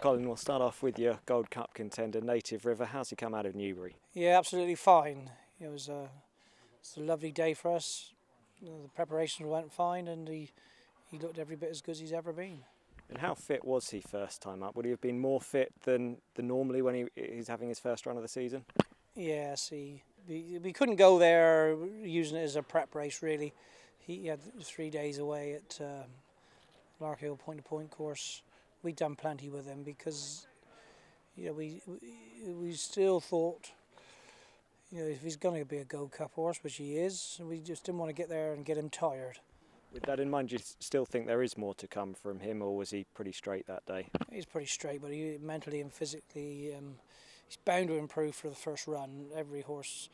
Colin, we'll start off with your Gold Cup contender, Native River. How's he come out of Newbury? Yeah, absolutely fine. It was a lovely day for us. The preparations went fine, and he looked every bit as good as he's ever been. And how fit was he first time up? Would he have been more fit than normally when he's having his first run of the season? Yes, we couldn't go there using it as a prep race really. He had 3 days away at Larkhill point-to-point course. We'd done plenty with him because we still thought, if he's going to be a Gold Cup horse, which he is, we just didn't want to get there and get him tired. With that in mind, do you still think there is more to come from him, or was he pretty straight that day? He's pretty straight, but he mentally and physically, he's bound to improve for the first run. Every horse,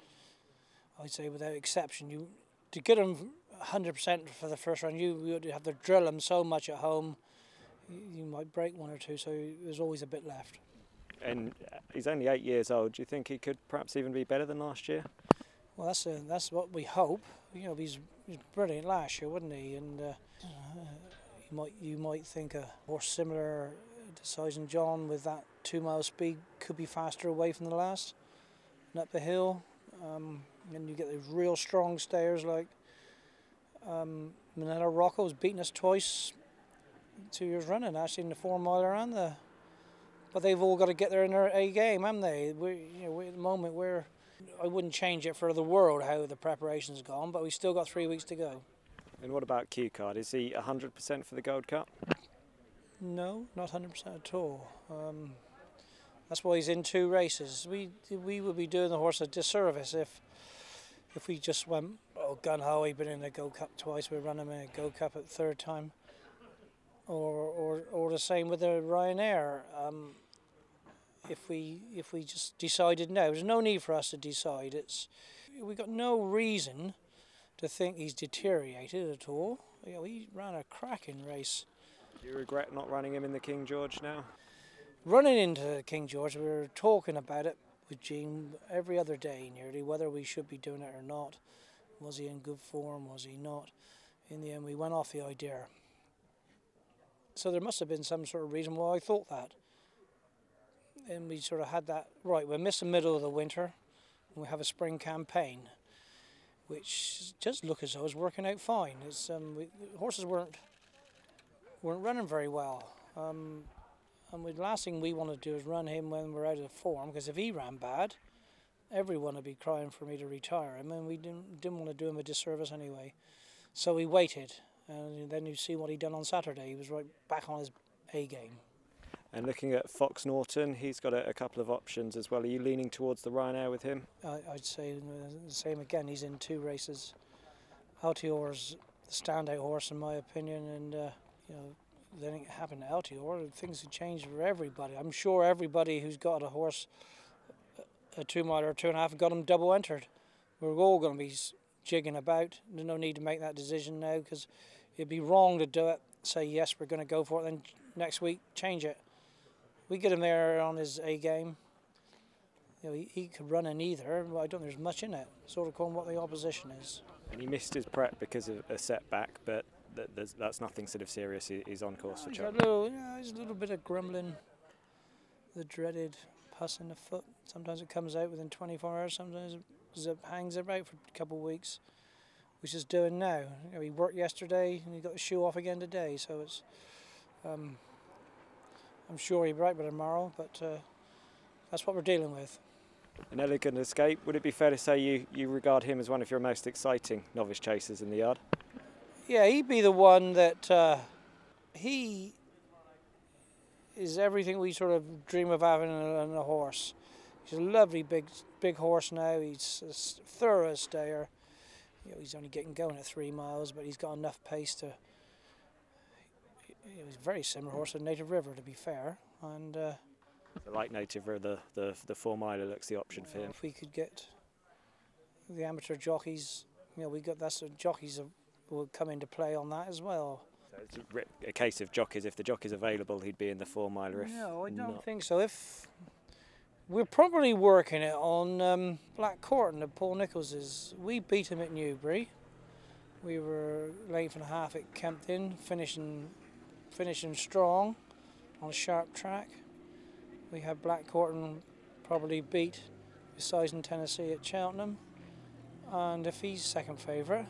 I'd say without exception, to get him 100% for the first run, you would have to drill him so much at home, you might break one or two, so there's always a bit left. And he's only 8 years old. Do you think he could perhaps even be better than last year? Well, that's what we hope. He's brilliant last year, wasn't he? And you might think a horse similar to Sizen John with that 2 mile speed could be faster away from the last and up the hill. And you get those real strong stayers like Manila Rocco's beaten us twice 2 years running, actually, in the 4 miler and but they've all got to get there in their A game, haven't they? We're at the moment where I wouldn't change it for the world how the preparation's gone, but we've still got 3 weeks to go. And what about Q Card? Is he 100% for the Gold Cup? No, not 100% at all. That's why he's in 2 races. We would be doing the horse a disservice if we just went, gun ho, he's been in the Gold Cup twice, we're running him in a Gold Cup at 3rd time. Or the same with the Ryanair. If we just decided no, there's no need for us to decide. We've got no reason to think he's deteriorated at all. He ran a cracking race. Do you regret not running him in the King George now? Running into King George, we were talking about it with Jean every other day nearly, whether we should be doing it or not. Was he in good form? Was he not? In the end, we went off the idea. So there must have been some sort of reason why I thought that. And we sort of had that, right, we're missing the middle of the winter, and we have a spring campaign, which just look as though it's working out fine. Horses weren't running very well. And the last thing we want to do is run him when we're out of form, because if he ran bad, everyone would be crying for me to retire him, and we didn't want to do him a disservice anyway. So we waited. And then you see what he done on Saturday. He was right back on his A game. And looking at Fox Norton, he's got a couple of options as well. Are you leaning towards the Ryanair with him? I'd say the same again. He's in 2 races. Altior's the standout horse in my opinion, and then it happened to Altior. Things have changed for everybody. I'm sure everybody who's got a horse, a 2 miler or 2.5, got him double entered. We're all going to be jigging about. There's no need to make that decision now, because it'd be wrong to do it, say yes we're going to go for it, then next week change it. We get him there on his A game. He could run in either, but I don't think there's much in it, sort of calling what the opposition is. And he missed his prep because of a setback, but that's nothing sort of serious. He's on course for Cheltenham. There's a little bit of grumbling, the dreaded pus in the foot. Sometimes it comes out within 24 hours, sometimes it hangs about for a couple of weeks, which is doing now. He worked yesterday and he got the shoe off again today, so it's I'm sure he'll be right by tomorrow, but that's what we're dealing with. An Elegant Escape, would it be fair to say you regard him as one of your most exciting novice chasers in the yard? Yeah, he'd be the one that he is everything we sort of dream of having in a horse. He's a lovely big horse now. He's a thorough stayer. He's only getting going at 3 miles, but he's got enough pace to. He's a very similar horse to Native River, to be fair. And like Native River, the 4 miler looks the option for him. If we could get the amateur jockeys, that's the jockeys will come into play on that as well. So it's a case of jockeys. If the jockey's available, he'd be in the 4 miler. No, I don't think so. We're probably working it on Black Courtin at Paul Nichols's. We beat him at Newbury. We were late and a half at Kempton, finishing strong on a sharp track. We have Blackcourt probably beat Size in Tennessee at Cheltenham, and if he's second favourite,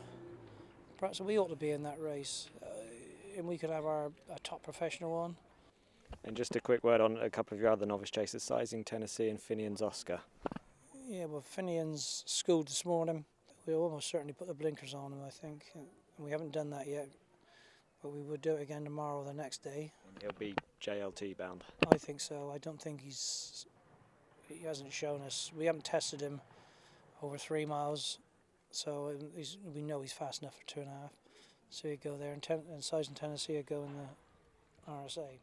perhaps we ought to be in that race, and we could have a top professional one. And just a quick word on a couple of your other novice chasers, Sizing Tennessee and Finian's Oscar. Yeah, well, Finian's schooled this morning. We'll almost certainly put the blinkers on him, I think. And we haven't done that yet, but we would do it again tomorrow or the next day. He'll be JLT bound. I think so. I don't think he hasn't shown us. We haven't tested him over 3 miles, so we know he's fast enough for 2.5. So he'd go there, and Size in Tennessee would go in the RSA.